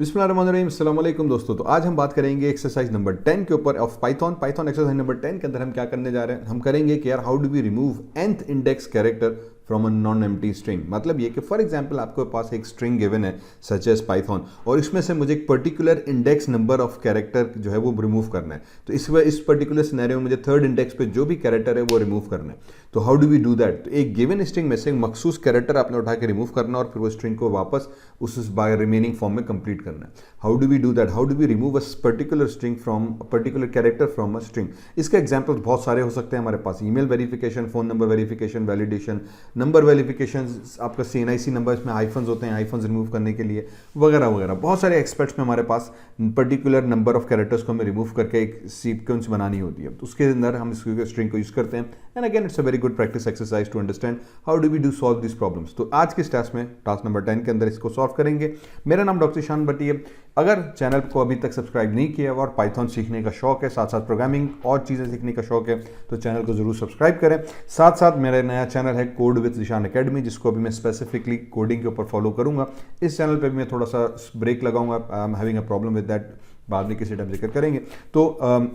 बिस्मिल्लाहिर्रहमानिर्रहीम, अस्सलाम वालेकुम दोस्तों। तो आज हम बात करेंगे एक्सरसाइज नंबर 10 के ऊपर ऑफ पाइथन एक्सरसाइज नंबर 10 के अंदर हम क्या करने जा रहे हैं। हम करेंगे कि यार how do we remove nth index character from a non empty string. मतलब ये कि फॉर एग्जांपल आपके पास एक स्ट्रिंग गिवन है सच एज पाइथन, और इसमें से मुझे एक particular index number of character जो है वो रिमूव करना है। तो इस पर्टिकुलर सिनेरियो में मुझे थर्ड इंडेक्स पे जो भी कैरेक्टर है वो रिमूव करना है। तो how do we do that? तो एक गिवन स्ट्रिंग में से एक मखसूस कैरेक्टर आपने उठा के रिमूव करना और फिर वो स्ट्रिंग को वापस उस बाय रिमेनिंग फॉर्म में कंप्लीट करना है। How do we do that? How do we remove a particular string from particular character from a string? इसके एग्जांपल्स बहुत सारे हो सकते हैं हमारे पास। Email verification, phone number verification, validation, number verification, आपका सीएनआईसी नंबर, इसमें आईफोन्स होते हैं, आईफोन्स रिमूव करने के लिए, वगैरह वगैरह। बहुत सारे एक्सपर्ट्स में हमारे पास पर्टिकुलर नंबर ऑफ कैरेक्टर्स को हमें रिमूव करके एक सीक्वेंस बनानी होती है। तो उसके अंदर हम इस स्ट्रिंग को यूज करते हैं। And again it's a very good practice exercise to understand how do we do solve this problems. तो आज के टास्क में, टास्क नंबर 10 के अंदर इसको सॉल्व करेंगे। मेरा नाम डॉक्टर ईशान भट्टी है। अगर चैनल को अभी तक सब्सक्राइब नहीं किया और पाइथन सीखने का शौक है, साथ साथ प्रोग्रामिंग और चीज़ें सीखने का शौक है, तो चैनल को जरूर सब्सक्राइब करें। साथ साथ मेरा नया चैनल है कोड विद ईशान एकेडमी, जिसको अभी मैं स्पेसिफिकली कोडिंग के ऊपर फॉलो करूंगा। इस चैनल पे भी मैं थोड़ा सा ब्रेक लगाऊंगा, I am having a problem with that, बाद में किसी टाइम जिक्र करेंगे। तो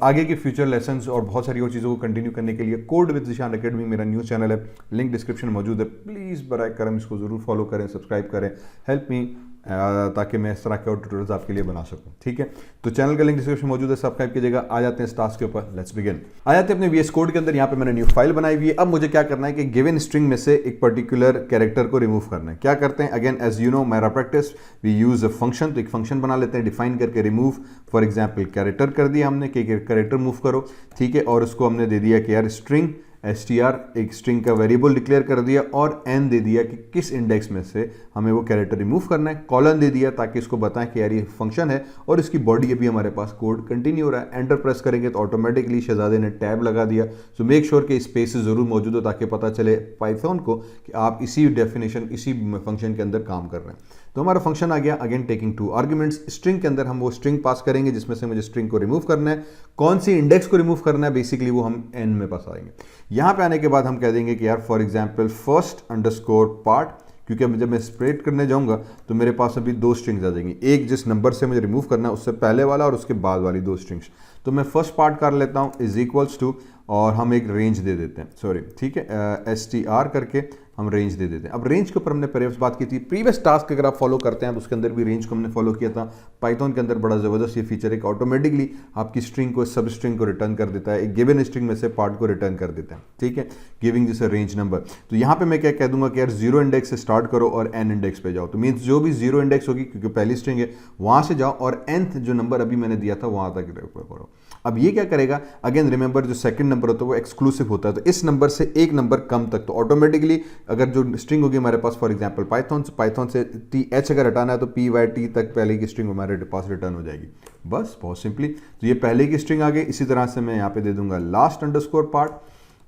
आगे के फ्यूचर लेसन्स और बहुत सारी और चीज़ों को कंटिन्यू करने के लिए कोड विद ईशान एकेडमी मेरा न्यू चैनल है, लिंक डिस्क्रिप्शन में मौजूद है। प्लीज़ बराए करम इसको जरूर फॉलो करें, सब्सक्राइब करें, हेल्प मी, ताकि मैं इस तरह के और ट्यूटोरियल्स आपके लिए बना सकूं। ठीक है, तो चैनल का लिंक डिस्क्रिप्शन मौजूद है, सब्सक्राइब कीजिएगा। आ जाते हैं इस टास्क के ऊपर, लेट्स बिगिन। आ जाते हैं अपने वीएस कोड के अंदर। यहाँ पे मैंने न्यू फाइल बनाई हुई है। अब मुझे क्या करना है कि गिवन स्ट्रिंग में से एक पर्टिकुलर कैरेक्टर को रिमूव करना है। क्या करते हैं? अगेन एज यू नो मेरा practice, we use a function. तो एक फंक्शन बना लेते हैं डिफाइन करके, रिमूव फॉर एग्जाम्पल कैरेक्टर कर दिया हमने कि कैरेक्टर मूव करो। ठीक है, और उसको हमने दे दिया कि यार स्ट्रिंग str, एक स्ट्रिंग का वेरिएबल डिक्लेयर कर दिया, और n दे दिया कि किस इंडेक्स में से हमें वो कैरेक्टर रिमूव करना है। कॉलन दे दिया ताकि इसको बताएं कि यार ये फंक्शन है और इसकी बॉडी अभी हमारे पास कोड कंटिन्यू हो रहा है। एंटर प्रेस करेंगे तो ऑटोमेटिकली शहजादे ने टैब लगा दिया। सो मेक श्योर कि स्पेस जरूर मौजूद हो ताकि पता चले पाइथन को कि आप इसी डेफिनेशन, इसी फंक्शन के अंदर काम कर रहे हैं। तो हमारा फंक्शन आ गया। Again taking two arguments, string के अंदर हम वो स्ट्रिंग पास करेंगे जिसमें से मुझे स्ट्रिंग को रिमूव करना है। कौन सी इंडेक्स को रिमूव करना है, बेसिकली वो हम n में पास आएंगे। यहां पे आने के बाद हम कह देंगे कि यार for example first underscore part, क्योंकि अब जब मैं स्प्रेड करने जाऊंगा तो मेरे पास अभी दो स्ट्रिंग्स आ जाएंगी, एक जिस नंबर से मुझे रिमूव करना है उससे पहले वाला और उसके बाद वाली दो स्ट्रिंग्स। तो मैं फर्स्ट पार्ट कर लेता हूं इज इक्वल्स टू, और हम एक रेंज दे देते हैं, सॉरी ठीक है, str करके हम रेंज दे देते हैं। अब रेंज के ऊपर हमने प्रीवियस बात की थी, प्रीवियस टास्क अगर आप फॉलो करते हैं तो उसके अंदर भी रेंज को हमने फॉलो किया था। पाइथन के अंदर बड़ा ज़बरदस्त ये फीचर है कि ऑटोमेटिकली आपकी स्ट्रिंग को, सब स्ट्रिंग को रिटर्न कर देता है, एक गिवन स्ट्रिंग में से पार्ट को रिटर्न कर देता है। ठीक है, गिविंग जैसे रेंज नंबर। तो यहाँ पे मैं क्या कह दूंगा कि यार 0 इंडेक्स से स्टार्ट करो और n इंडेक्स पे जाओ। तो मीन्स जो भी 0 इंडेक्स होगी, क्योंकि पहली स्ट्रिंग है, वहां से जाओ और nth जो नंबर अभी मैंने दिया था वहां तक करो। अब ये क्या करेगा? अगेन रिमेंबर, जो सेकंड नंबर होता है वो एक्सक्लूसिव होता है, तो इस नंबर से एक नंबर कम तक। तो ऑटोमेटिकली अगर जो स्ट्रिंग होगी हमारे पास, फॉर एग्जांपल पाइथन से th अगर हटाना है तो py तक पहले की स्ट्रिंग हमारे पास रिटर्न हो जाएगी। बस बहुत सिंपली। तो ये पहले की स्ट्रिंग आ गई। इसी तरह से मैं यहाँ पे दे दूंगा लास्ट अंडरस्कोर पार्ट।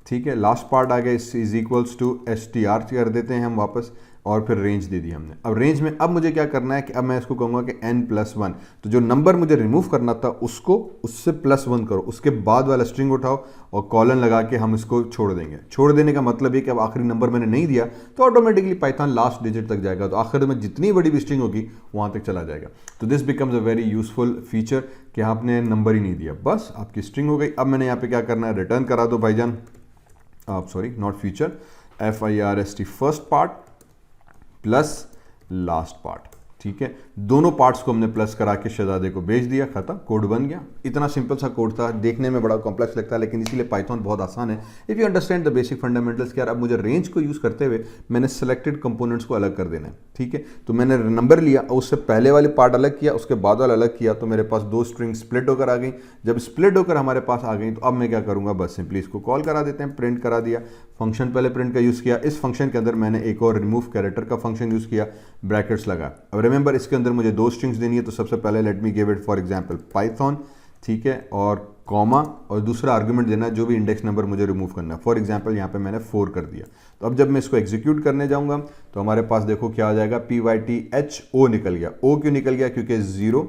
ठीक है, लास्ट पार्ट आ गया, इज इक्वल्स टू str कर देते हैं हम वापस, और फिर रेंज दे दी हमने। अब रेंज में अब मुझे क्या करना है कि अब मैं इसको कहूँगा कि n+1, तो जो नंबर मुझे रिमूव करना था उसको उससे +1 करो, उसके बाद वाला स्ट्रिंग उठाओ और कॉलन लगा के हम इसको छोड़ देंगे। छोड़ देने का मतलब ये कि अब आखिरी नंबर मैंने नहीं दिया तो ऑटोमेटिकली पाइथन लास्ट डिजिट तक जाएगा, तो आखिर में जितनी बड़ी भी स्ट्रिंग होगी वहाँ तक चला जाएगा। तो this becomes a very useful feature कि आपने नंबर ही नहीं दिया, बस आपकी स्ट्रिंग हो गई। अब मैंने यहाँ पे क्या करना है, रिटर्न करा दो भाईजान, sorry not feature, FIRST first part plus last part. ठीक है, दोनों पार्ट्स को हमने प्लस करा के शहजादे को भेज दिया, खत्म, कोड बन गया। इतना सिंपल सा कोड था, देखने में बड़ा कॉम्प्लेक्स लगता है लेकिन इसीलिए पाइथन बहुत आसान है if you understand the basic fundamentals. कि यार अब मुझे रेंज को यूज़ करते हुए मैंने सेलेक्टेड कंपोनेंट्स को अलग कर देना है। ठीक है, तो मैंने नंबर लिया और उससे पहले वाले पार्ट अलग किया, उसके बाद वाला अलग किया, तो मेरे पास दो स्ट्रिंग स्प्लिट होकर आ गई। जब स्प्लिट होकर हमारे पास आ गई तो अब मैं क्या करूँगा, बस सिंपली इसको कॉल करा देते हैं, प्रिंट करा दिया। फंक्शन पहले प्रिंट का यूज़ किया, इस फंक्शन के अंदर मैंने एक और रिमूव कैरेक्टर का फंक्शन यूज़ किया, ब्रैकेट्स लगा। अब रिमेंबर इसके अंदर मुझे दो स्ट्रिंग्स देनी है, तो सबसे पहले let me give it for example Python, ठीक है, और कॉमा, और दूसरा आर्गुमेंट देना है जो भी इंडेक्स नंबर मुझे रिमूव करना है। फॉर एग्जांपल यहाँ पे मैंने 4 कर दिया। तो अब जब मैं इसको एग्जीक्यूट करने जाऊंगा तो हमारे पास देखो क्या आ जाएगा, PYTHO निकल गया। ओ क्यों निकल गया? क्योंकि 0,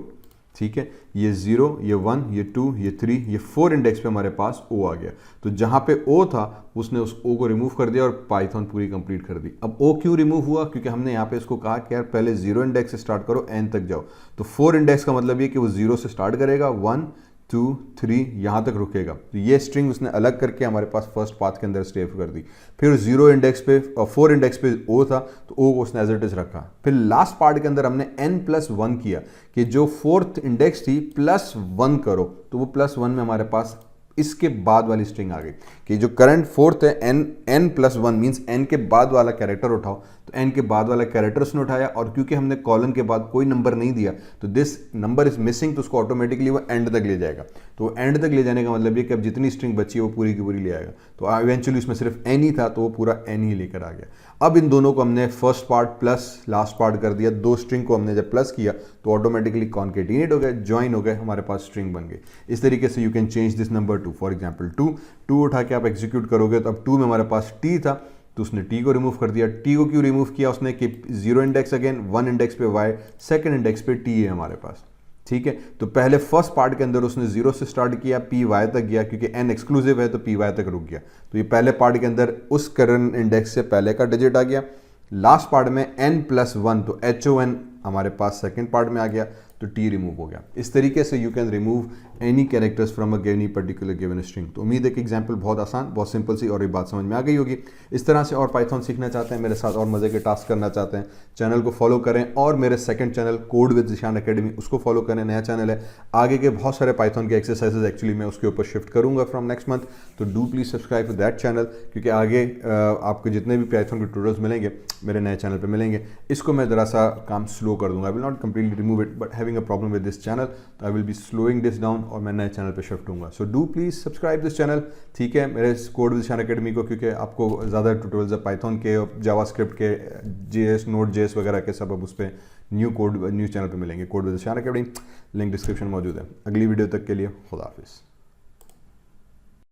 ठीक है, ये 0, ये 1, ये 2, ये 3, ये 4 इंडेक्स पे हमारे पास O आ गया। तो जहाँ पे O था उसने उस O को रिमूव कर दिया और पाइथन पूरी कंप्लीट कर दी। अब O क्यों रिमूव हुआ? क्योंकि हमने यहाँ पे इसको कहा कि यार पहले 0 इंडेक्स से स्टार्ट करो, n तक जाओ। तो 4 इंडेक्स का मतलब ये कि वो 0 से स्टार्ट करेगा, 1 2 3 यहाँ तक रुकेगा। तो ये स्ट्रिंग उसने अलग करके हमारे पास फर्स्ट पाथ के अंदर स्टेव कर दी। फिर 0 इंडेक्स पे और 4 इंडेक्स पे O था तो O को उसने एज इट इज रखा। फिर लास्ट पार्ट के अंदर हमने n+1 किया कि जो 4th इंडेक्स थी +1 करो, तो वो +1 में हमारे पास इसके बाद वाली स्ट्रिंग आ गई कि जो करंट 4th है n+1 मींस n के बाद वाला कैरेक्टर उठाओ। तो n के बाद वाला कैरेक्टर उसने उठाया और क्योंकि हमने कॉलन के बाद कोई नंबर नहीं दिया तो दिस नंबर इज मिसिंग, तो उसको ऑटोमेटिकली वो एंड तक ले जाएगा। तो एंड तक ले जाने का मतलब ये कि अब जितनी स्ट्रिंग बची है वो पूरी की पूरी ले आएगा। तो इवेंचुअली उसमें सिर्फ n ही था तो वो पूरा n ही लेकर आ गया। अब इन दोनों को हमने first part plus last part कर दिया। दो स्ट्रिंग को हमने जब प्लस किया तो ऑटोमेटिकली कॉन्केटिनेट हो गए, ज्वाइन हो गए, हमारे पास स्ट्रिंग बन गई। इस तरीके से you can change this number two. For example 2 उठा के आप एग्जीक्यूट करोगे तो अब 2 में हमारे पास t था तो उसने t को रिमूव कर दिया। t को क्यों रिमूव किया उसने कि 0 इंडेक्स अगेन, 1 इंडेक्स पे y, सेकंड इंडेक्स पे t है हमारे पास। ठीक है, तो पहले फर्स्ट पार्ट के अंदर उसने 0 से स्टार्ट किया, पी वाई तक गया क्योंकि n एक्सक्लूसिव है तो पी वाई तक रुक गया। तो ये पहले पार्ट के अंदर उस करंट इंडेक्स से पहले का डिजिट आ गया। लास्ट पार्ट में n+1 तो HON हमारे पास सेकंड पार्ट में आ गया तो t रिमूव हो गया। इस तरीके से you can remove any characters from a any particular given string. तो उम्मीद है कि एग्जांपल बहुत आसान, बहुत सिंपल सी और ये बात समझ में आ गई होगी। इस तरह से और पाइथन सीखना चाहते हैं मेरे साथ और मज़े के टास्क करना चाहते हैं, चैनल को फॉलो करें और मेरे second channel code with Zeeshan academy उसको फॉलो करें। नया चैनल है, आगे के बहुत सारे पाइथन के एक्सरसाइजेज एक्चुअली मैं उसके ऊपर शिफ्ट करूँगा फ्रॉम नेक्स्ट मंथ। तो do please subscribe to that channel क्योंकि आगे आपको जितने भी पाइथन के ट्यूटोरियल्स मिलेंगे मेरे नए चैनल पर मिलेंगे। इसको मैं ज़रा सा काम स्लो कर दूँगा। I will not completely remove it but having a problem with this channel, तो I will be slowing this down और मैं नए चैनल पे शिफ्ट होऊंगा। So do please subscribe this channel, ठीक है, मेरे कोड विद ज़ीशान अकेडमी को, क्योंकि आपको ज़्यादा ट्यूटोरियल्स है पाइथन के, जावास्क्रिप्ट के, JS, Node.js वगैरह के सब अब उस पर न्यू चैनल पे मिलेंगे, code with Zeeshan academy. Link description मौजूद है। अगली वीडियो तक के लिए खुदा हाफिज़।